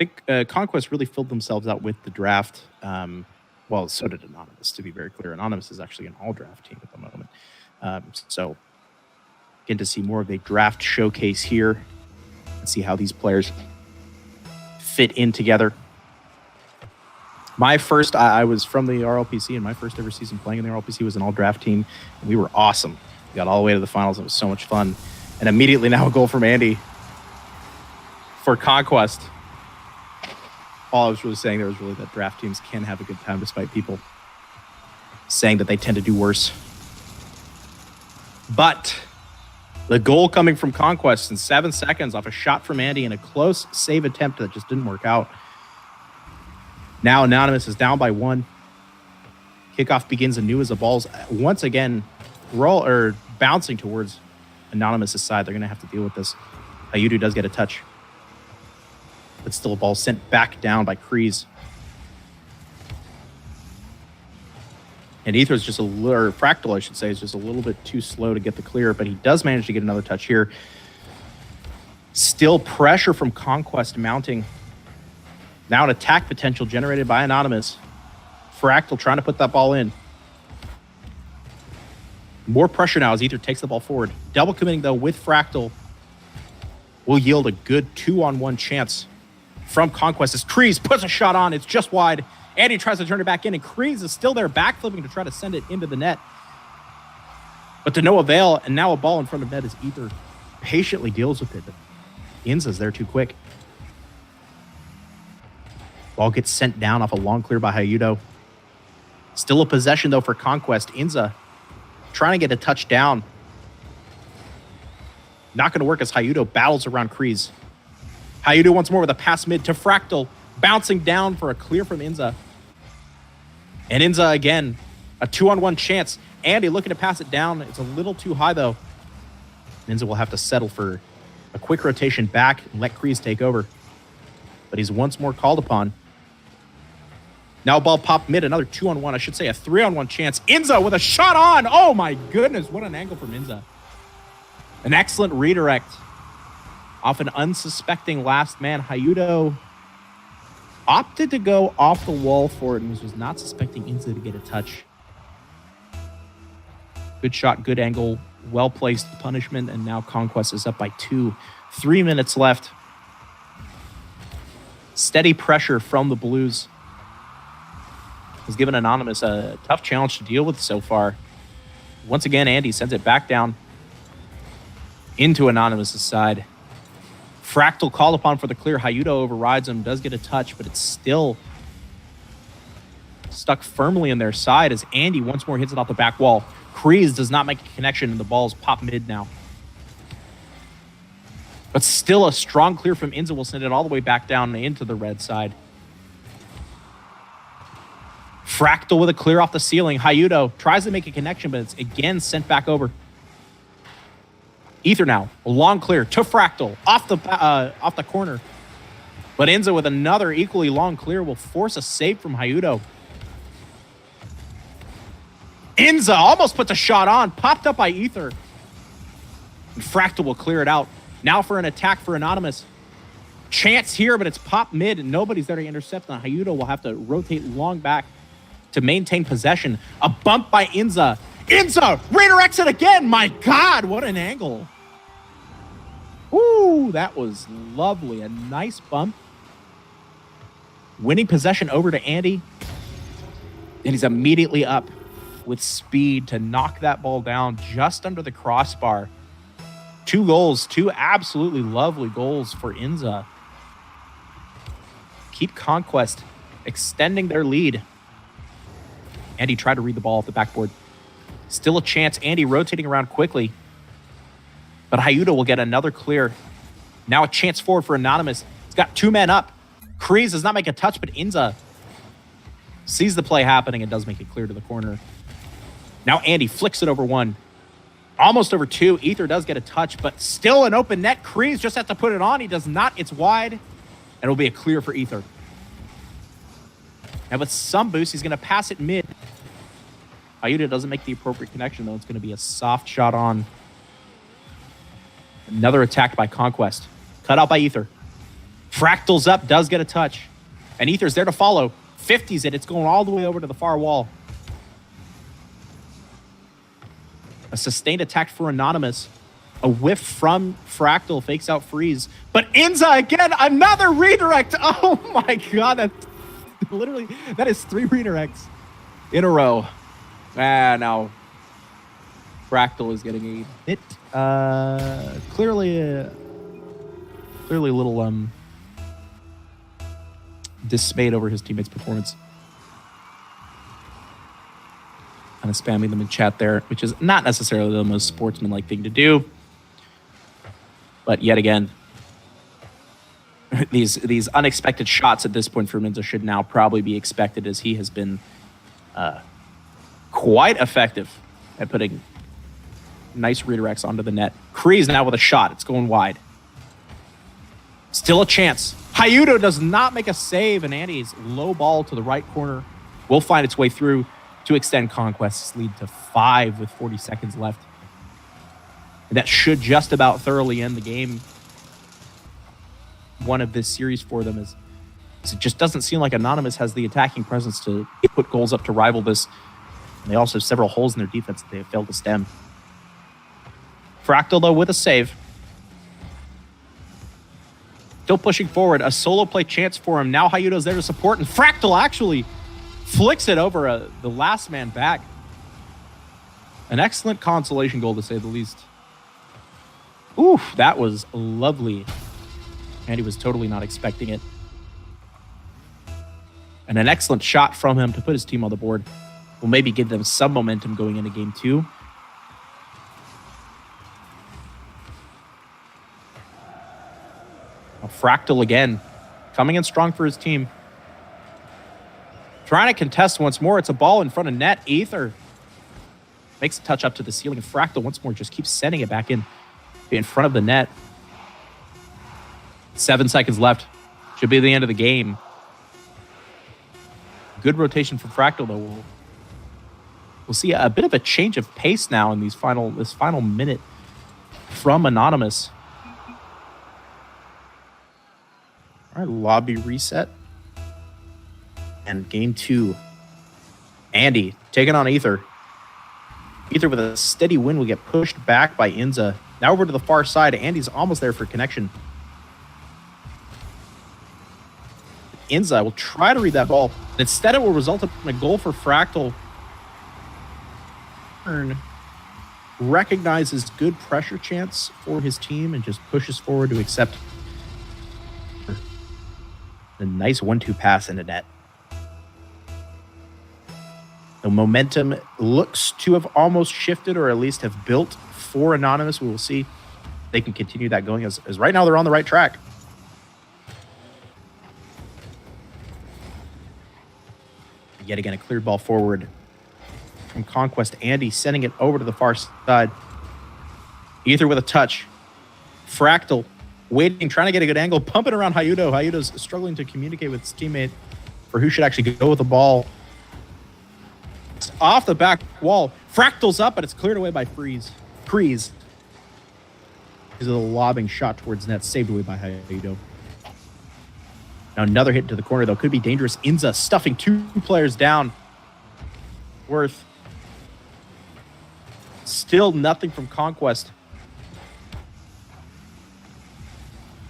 think Conquest really filled themselves out with the draft. Well, so did Anonymous, to be very clear. Anonymous is actually an all-draft team at the moment. So getting to see more of a draft showcase here and see how these players fit in together. My first, I was from the RLPC, and my first ever season playing in the RLPC was an all-draft team, and we were awesome. We got all the way to the finals. It was so much fun. And immediately now a goal from Andy for Conquest. All I was really saying there was really that draft teams can have a good time despite people saying that they tend to do worse. But the goal coming from Conquest in 7 seconds off a shot from Andy and a close save attempt that just didn't work out. Now Anonymous is down by 1. Kickoff begins anew as the ball's once again bouncing towards Anonymous' side. They're going to have to deal with this. Hayudu does get a touch. But still a ball sent back down by Kreese. And Ether's just a little, or Fractal, I should say, is just a little bit too slow to get the clear, but he does manage to get another touch here. Still pressure from Conquest mounting. Now an attack potential generated by Anonymous. Fractal trying to put that ball in. More pressure now as Ether takes the ball forward. Double committing, though, with Fractal will yield a good 2-on-1 chance from Conquest as Kreese puts a shot on. It's just wide. Andy tries to turn it back in, and Kreese is still there backflipping to try to send it into the net. But to no avail, and now a ball in front of net as Ether patiently deals with it. But Inza's there too quick. Ball gets sent down off a long clear by Hayudo. Still a possession, though, for Conquest. Inza trying to get a touchdown. Not going to work as Hayudo battles around Kreese. Hayudo once more with a pass mid to Fractal. Bouncing down for a clear from Inza. And Inza again, a 2-on-1 chance. Andy looking to pass it down. It's a little too high, though. Inza will have to settle for a quick rotation back and let Kreese take over. But he's once more called upon. Now ball popped mid, another 2-on-1. I should say a 3-on-1 chance. Inza with a shot on. Oh my goodness, what an angle from Inza. An excellent redirect off an unsuspecting last man. Hayudo opted to go off the wall for it and was not suspecting Inza to get a touch. Good shot, good angle, well-placed punishment, and now Conquest is up by 2. 3 minutes left. Steady pressure from the Blues has given Anonymous a tough challenge to deal with so far. Once again, Andy sends it back down into Anonymous' side. Fractal called upon for the clear. Hayudo overrides him, does get a touch, but it's still stuck firmly in their side as Andy once more hits it off the back wall. Kreese does not make a connection, and the ball's pop mid now. But still a strong clear from Inza will send it all the way back down into the red side. Fractal with a clear off the ceiling. Hayudo tries to make a connection, but it's again sent back over. Ether now, a long clear to Fractal, off the corner. But Inza with another equally long clear will force a save from Hayudo. Inza almost puts a shot on, popped up by Ether. And Fractal will clear it out. Now for an attack for Anonymous. Chance here, but it's popped mid, and nobody's there to intercept. And Hayudo will have to rotate long back to maintain possession. A bump by Inza. Inza redirects it again. My God, what an angle. Ooh, that was lovely. A nice bump. Winning possession over to Andy. And he's immediately up with speed to knock that ball down just under the crossbar. 2 goals, 2 absolutely lovely goals for Inza. Keep Conquest extending their lead. Andy tried to read the ball off the backboard. Still a chance. Andy rotating around quickly. But Hayudo will get another clear. Now a chance forward for Anonymous. He's got 2 men up. Kreese does not make a touch, but Inza sees the play happening and does make it clear to the corner. Now Andy flicks it over 1. Almost over 2. Ether does get a touch, but still an open net. Kreese just has to put it on. He does not. It's wide. And it'll be a clear for Ether. And with some boost, he's going to pass it mid. Hayudo doesn't make the appropriate connection, though. It's going to be a soft shot on. Another attack by Conquest. Cut out by Ether. Fractal's up, does get a touch. And Ether's there to follow. 50s it. It's going all the way over to the far wall. A sustained attack for Anonymous. A whiff from Fractal, fakes out Freeze. But Inza again, another redirect. Oh my god, that's literally, that is 3 redirects in a row. Now Fractal is getting a bit, clearly a little dismayed over his teammates' performance. Kind of spamming them in chat there, which is not necessarily the most sportsmanlike thing to do. But yet again, these unexpected shots at this point for Minza should now probably be expected, as he has been quite effective at putting nice redirects onto the net. Kreese now with a shot. It's going wide. Still a chance. Hyudo does not make a save, and Andy's low ball to the right corner will find its way through to extend Conquest's lead to 5 with 40 seconds left. And that should just about thoroughly end the game. One of this series for them is it just doesn't seem like Anonymous has the attacking presence to put goals up to rival this. And they also have several holes in their defense that they have failed to stem. Fractal, though, with a save. Still pushing forward. A solo play chance for him. Now Hyudo's there to support, and Fractal actually flicks it over the last man back. An excellent consolation goal, to say the least. Oof, that was lovely. And he was totally not expecting it. And an excellent shot from him to put his team on the board. Will maybe give them some momentum going into game 2. Fractal again, coming in strong for his team. Trying to contest once more. It's a ball in front of net. Ether makes a touch up to the ceiling. Fractal once more just keeps sending it back in front of the net. 7 seconds left. Should be the end of the game. Good rotation from Fractal, though. We'll see a bit of a change of pace now in this final minute from Anonymous. All right, lobby reset. And game 2. Andy taking on Ether. Ether with a steady win will get pushed back by Inza. Now over to the far side. Andy's almost there for connection. Inza will try to read that ball. Instead, it will result in a goal for Fractal. Recognizes good pressure chance for his team and just pushes forward to accept a nice 1-2 pass into net. The momentum looks to have almost shifted, or at least have built for Anonymous. We will see if they can continue that going, as right now they're on the right track. Yet again, a cleared ball forward from Conquest. Andy sending it over to the far side. Ether with a touch. Fractal waiting, trying to get a good angle, pumping around Hyudo. Hyudo's struggling to communicate with his teammate for who should actually go with the ball. It's off the back wall. Fractal's up, but it's cleared away by Kreese. Is a lobbing shot towards net, saved away by Hyudo. Now another hit to the corner, though. Could be dangerous. Inza stuffing 2 players down. Worth. Still nothing from Conquest.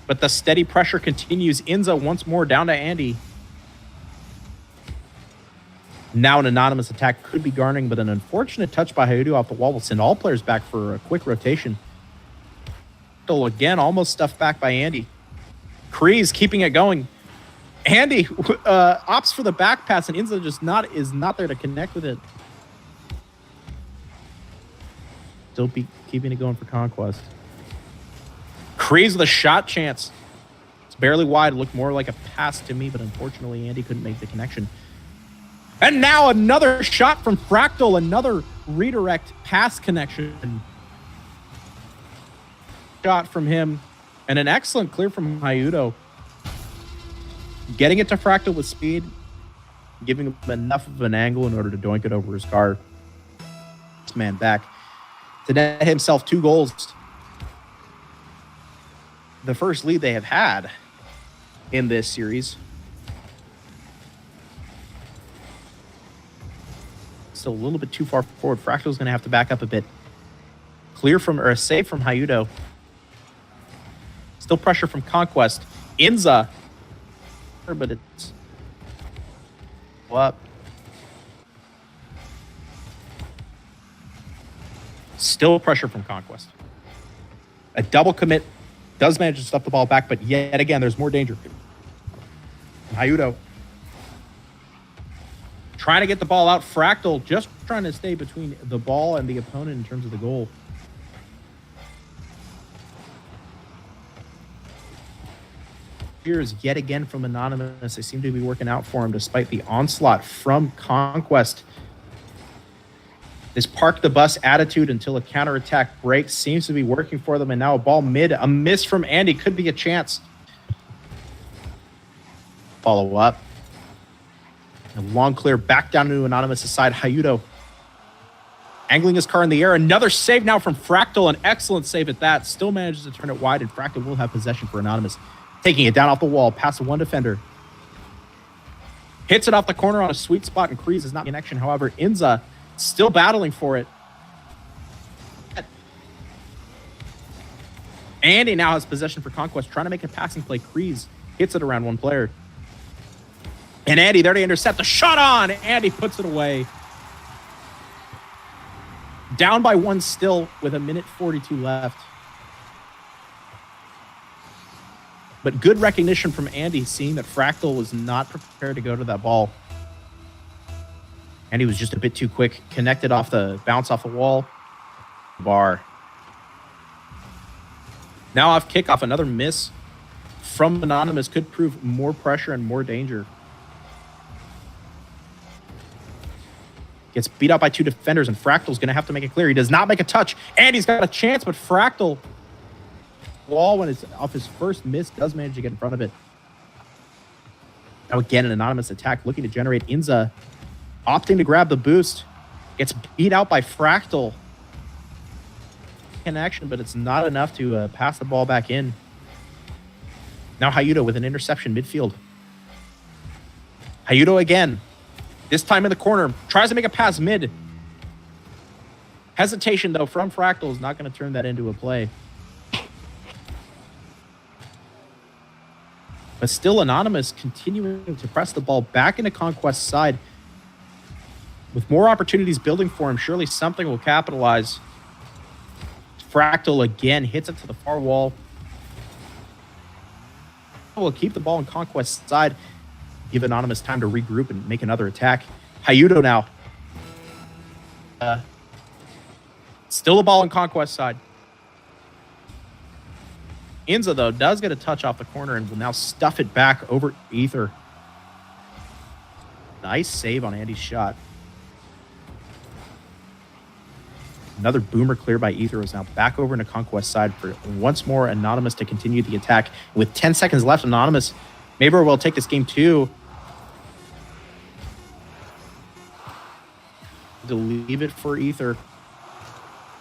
But the steady pressure continues. Inza once more down to Andy. Now an Anonymous attack could be garnering, but an unfortunate touch by Hyudo off the wall will send all players back for a quick rotation. Again, almost stuffed back by Andy. Kreese keeping it going. Andy opts for the back pass, and Inza just is not there to connect with it. Still keeping it going for Conquest. Kreese with a shot chance. It's barely wide. It looked more like a pass to me, but unfortunately Andy couldn't make the connection. And now another shot from Fractal. Another redirect pass connection. Shot from him. And an excellent clear from Hyudo. Getting it to Fractal with speed. Giving him enough of an angle in order to doink it over his car. This man back. To net himself 2 goals. The first lead they have had in this series. Still a little bit too far forward. Fractal's going to have to back up a bit. Clear from, or a save from Hyudo. Still pressure from Conquest. Inza. But it's up. Still pressure from Conquest. A double commit does manage to stuff the ball back, but yet again, there's more danger. Hyudo trying to get the ball out. Fractal just trying to stay between the ball and the opponent in terms of the goal. Here's yet again from Anonymous. They seem to be working out for him despite the onslaught from Conquest. This park the bus attitude until a counterattack breaks seems to be working for them. And now a ball mid, a miss from Andy. Could be a chance. Follow up. A long clear back down to Anonymous' side. Hyudo angling his car in the air. Another save now from Fractal. An excellent save at that. Still manages to turn it wide, and Fractal will have possession for Anonymous. Taking it down off the wall, past the one defender. Hits it off the corner on a sweet spot, and Kreese is not in action. However, Inza still battling for it. Andy now has possession for Conquest, trying to make a passing play. Kreese hits it around one player. And Andy there to intercept the shot on. Andy puts it away. Down by one still with 1:42 left. But good recognition from Andy, seeing that Fractal was not prepared to go to that ball. Andy was just a bit too quick. Connected off the bounce off the wall. Bar. Now off kickoff, another miss from Anonymous could prove more pressure and more danger. Gets beat out by two defenders, and Fractal's going to have to make it clear. He does not make a touch. Andy's got a chance, but Fractal, wall when it's off his first miss, does manage to get in front of it. Now again, an Anonymous attack looking to generate. Inza opting to grab the boost. Gets beat out by Fractal. In action, but it's not enough to pass the ball back in. Now Hyudo with an interception midfield. Hyudo again. This time in the corner. Tries to make a pass mid. Hesitation, though, from Fractal is not going to turn that into a play. But still Anonymous continuing to press the ball back into Conquest's side. With more opportunities building for him, surely something will capitalize. Fractal again hits it to the far wall. Will keep the ball on Conquest's side. Give Anonymous time to regroup and make another attack. Hyudo now. Still a ball on Conquest's side. Inza, though, does get a touch off the corner and will now stuff it back over Ether. Nice save on Andy's shot. Another boomer clear by Ether is now back over into Conquest's side for once more Anonymous to continue the attack. With 10 seconds left, Anonymous may very well take this game too. To leave it for Ether.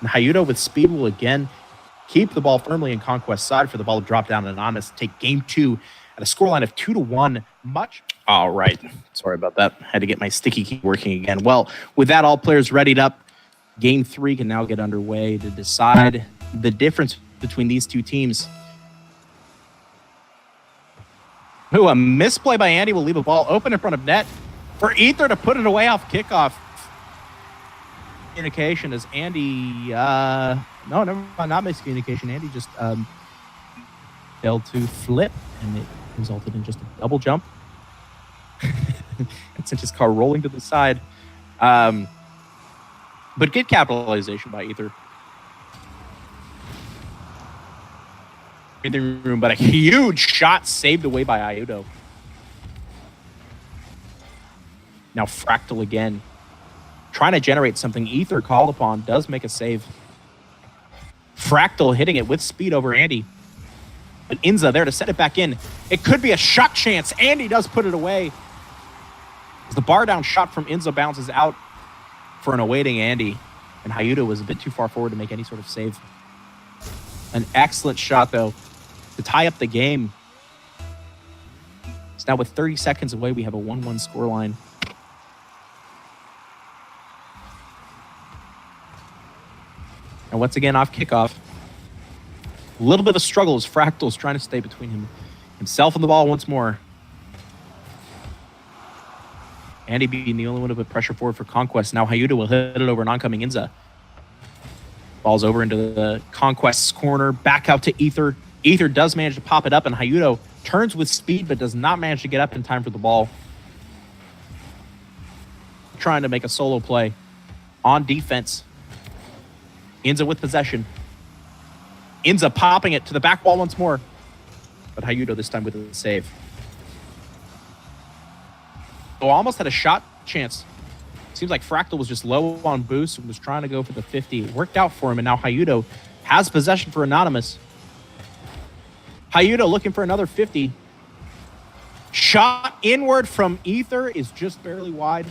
And Hyudo with speed will again keep the ball firmly in Conquest's side for the ball to drop down. Anonymous take game two at a scoreline of 2-1. All right. Sorry about that. Had to get my sticky key working again. Well, with that, all players readied up. Game three can now get underway to decide the difference between these two teams. Ooh, a misplay by Andy will leave a ball open in front of net for Ether to put it away off kickoff. Communication as Andy, no, never mind, not miscommunication. Andy just failed to flip, and it resulted in just a double jump. And sent his car rolling to the side. But good capitalization by Ether. Breathing room, but a huge shot saved away by Hyudo. Now Fractal again. Trying to generate something. Ether called upon. Does make a save. Fractal hitting it with speed over Andy. But Inza there to set it back in. It could be a shot chance. Andy does put it away. As the bar down shot from Inza bounces out for an awaiting Andy. And Hyudo was a bit too far forward to make any sort of save. An excellent shot, though, to tie up the game. now with 30 seconds away, we have a 1-1 scoreline. And once again, off kickoff. A little bit of a struggle as Fractal's trying to stay between himself and the ball once more. Andy being the only one to put pressure forward for Conquest. Now Hyuta will hit it over an oncoming Inza. Ball's over into the Conquest's corner. Back out to Ether. Ether does manage to pop it up, and Hyuta turns with speed, but does not manage to get up in time for the ball. Trying to make a solo play on defense. Inza with possession. Inza popping it to the back wall once more. But Hyuta this time with a save. Oh, almost had a shot chance. Seems like Fractal was just low on boost and was trying to go for the 50. It worked out for him, and now Hyuta has possession for Anonymous. Hyuta looking for another 50. Shot inward from Ether is just barely wide.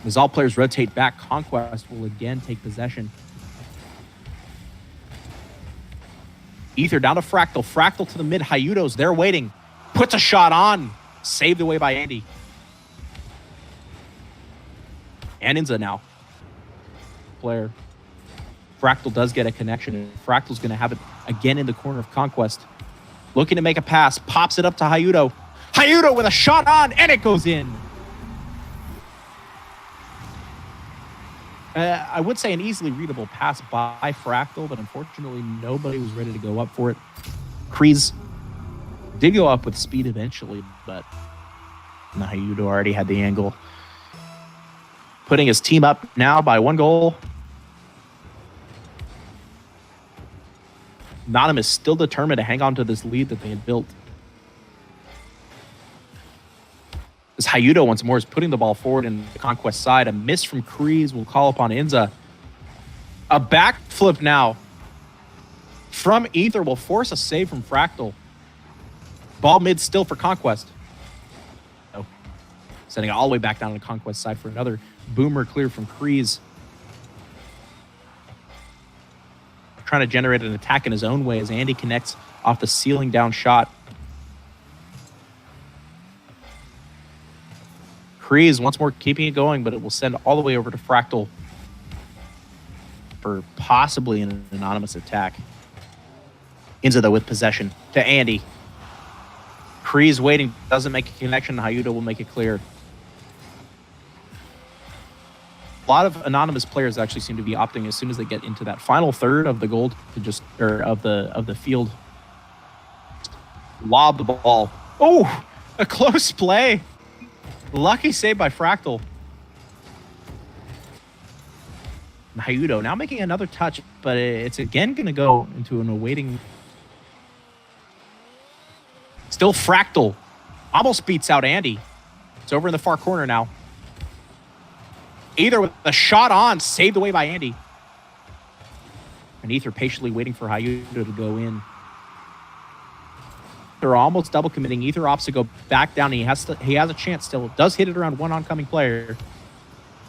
As all players rotate back, Conquest will again take possession. Ether down to Fractal. Fractal to the mid. Hyuta's there waiting. Puts a shot on. Saved away by Andy. And Inza now. Player. Fractal does get a connection. Fractal's going to have it again in the corner of Conquest. Looking to make a pass. Pops it up to Hyuta. Hyuta with a shot on, and it goes in. I would say an easily readable pass by Fractal, but unfortunately nobody was ready to go up for it. Kreese did go up with speed eventually, but Hyuta already had the angle. Putting his team up now by 1 goal. Anonymous still determined to hang on to this lead that they had built. As Hyuta once more is putting the ball forward in the Conquest side. A miss from Kreese will call upon Inza. A backflip now from Ether will force a save from Fractal. Ball mid still for Conquest. Oh. Sending it all the way back down to the Conquest side for another boomer clear from Kreese. Trying to generate an attack in his own way as Andy connects off the ceiling down shot. Kreese once more keeping it going, but it will send all the way over to Fractal for possibly an anonymous attack. Inza though with possession to Andy. Kreese waiting, doesn't make a connection. Hyuta will make it clear. A lot of anonymous players actually seem to be opting as soon as they get into that final third of the goal to just of the field. Lob the ball. Oh, a close play. Lucky save by Fractal. Hyuta now making another touch, but it's again going to go into an awaiting. Still Fractal. Almost beats out Andy. It's over in the far corner now. Ether with a shot on, saved away by Andy. And Ether patiently waiting for Hyuta to go in. They're almost double committing. Ether opts to go back down. He has a chance still. Does hit it around one oncoming player.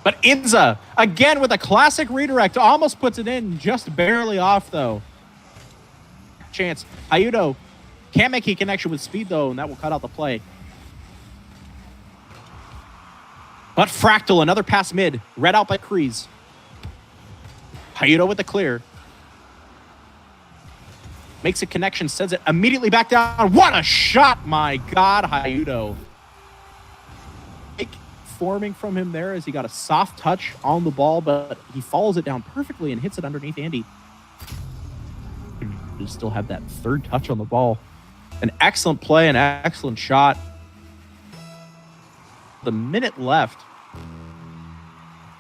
But Inza, again with a classic redirect, almost puts it in. Just barely off, though. Chance. Hyuta can't make a connection with speed, though, and that will cut out the play. But Fractal, another pass mid. Read out by Kreese. Hyuta with the clear. Makes a connection, sends it immediately back down. What a shot, my God, Hyuta. Forming from him there as he got a soft touch on the ball, but he follows it down perfectly and hits it underneath Andy. You still have that third touch on the ball. An excellent play, an excellent shot. The minute left.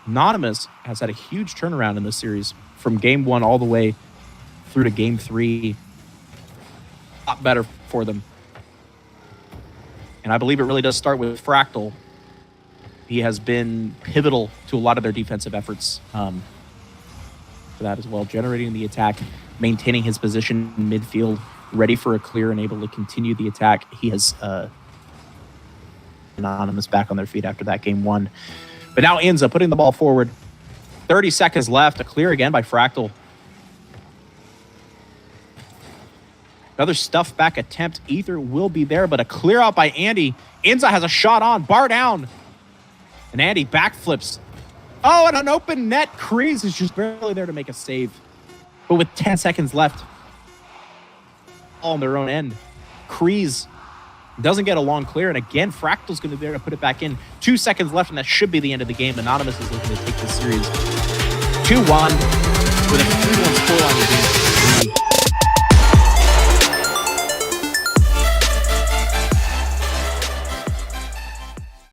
Anonymous has had a huge turnaround in this series from game 1 all the way through to game 3. A lot better for them. And I believe it really does start with Fractal. He has been pivotal to a lot of their defensive efforts for that as well. Generating the attack, maintaining his position in midfield, ready for a clear and able to continue the attack. He has Anonymous back on their feet after that game 1. But now Inza putting the ball forward. 30 seconds left. A clear again by Fractal. Another stuff back attempt. Ether will be there, but a clear out by Andy. Inza has a shot on, bar down. And Andy backflips. Oh, and an open net. Kreese is just barely there to make a save. But with 10 seconds left, all on their own end. Kreese doesn't get a long clear, and again, Fractal's going to be there to put it back in. 2 seconds left, and that should be the end of the game. Anonymous is looking to take this series 2-1 with a 3-1 score on the game.